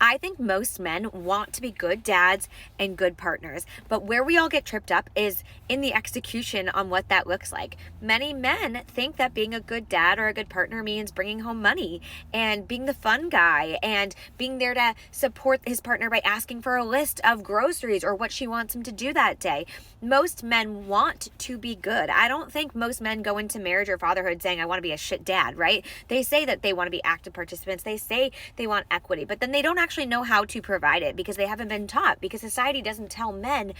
I think most men want to be good dads and good partners, but where we all get tripped up is in the execution on what that looks like. Many men think that being a good dad or a good partner means bringing home money and being the fun guy and being there to support his partner by asking for a list of groceries or what she wants him to do that day. Most men want to be good. I don't think most men go into marriage or fatherhood saying, I want to be a shit dad, right? They say that they want to be active participants. They say they want equity, but then they don't actually know how to provide it because they haven't been taught, because society doesn't tell men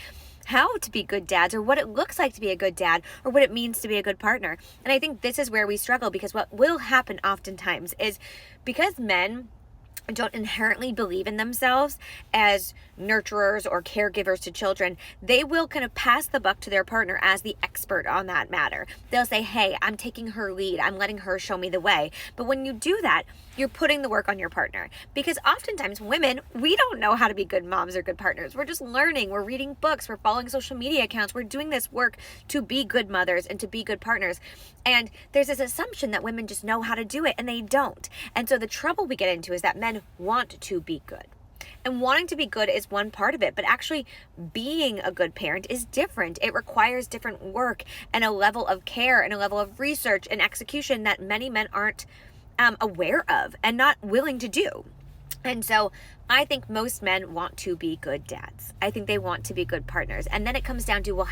how to be good dads or what it looks like to be a good dad or what it means to be a good partner. And I think this is where we struggle, because what will happen oftentimes is because men don't inherently believe in themselves as nurturers or caregivers to children, they will kind of pass the buck to their partner as the expert on that matter. They'll say, hey, I'm taking her lead. I'm letting her show me the way. But when you do that, you're putting the work on your partner, because oftentimes women, we don't know how to be good moms or good partners. We're just learning. We're reading books. We're following social media accounts. We're doing this work to be good mothers and to be good partners. And there's this assumption that women just know how to do it, and they don't. And so the trouble we get into is that men want to be good. And wanting to be good is one part of it, but actually being a good parent is different. It requires different work and a level of care and a level of research and execution that many men aren't aware of and not willing to do. And so I think most men want to be good dads. I think they want to be good partners. And then it comes down to, well,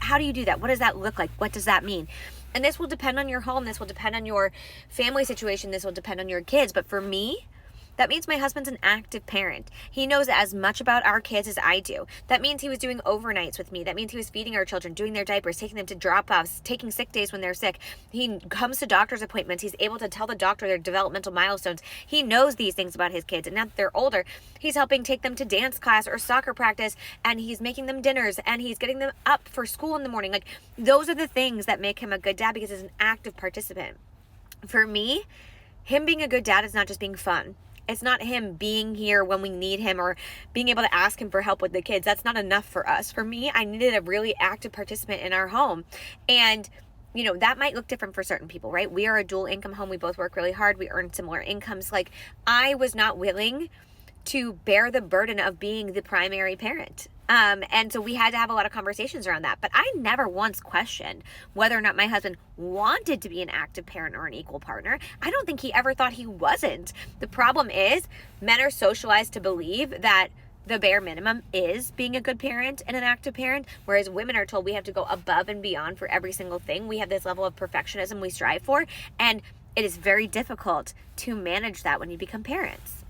how do you do that? What does that look like? What does that mean? And this will depend on your home. This will depend on your family situation. This will depend on your kids. But for me, that means my husband's an active parent. He knows as much about our kids as I do. That means he was doing overnights with me. That means he was feeding our children, doing their diapers, taking them to drop-offs, taking sick days when they're sick. He comes to doctor's appointments. He's able to tell the doctor their developmental milestones. He knows these things about his kids. And now that they're older, he's helping take them to dance class or soccer practice, and he's making them dinners, and he's getting them up for school in the morning. Like, those are the things that make him a good dad, because he's an active participant. For me, him being a good dad is not just being fun. It's not him being here when we need him or being able to ask him for help with the kids. That's not enough for us. For me, I needed a really active participant in our home. And that might look different for certain people, right? We are a dual income home. We both work really hard. We earn similar incomes. Like, I was not willing to bear the burden of being the primary parent. And so we had to have a lot of conversations around that. But I never once questioned whether or not my husband wanted to be an active parent or an equal partner. I don't think he ever thought he wasn't. The problem is men are socialized to believe that the bare minimum is being a good parent and an active parent, whereas women are told we have to go above and beyond for every single thing. We have this level of perfectionism we strive for, and it is very difficult to manage that when you become parents.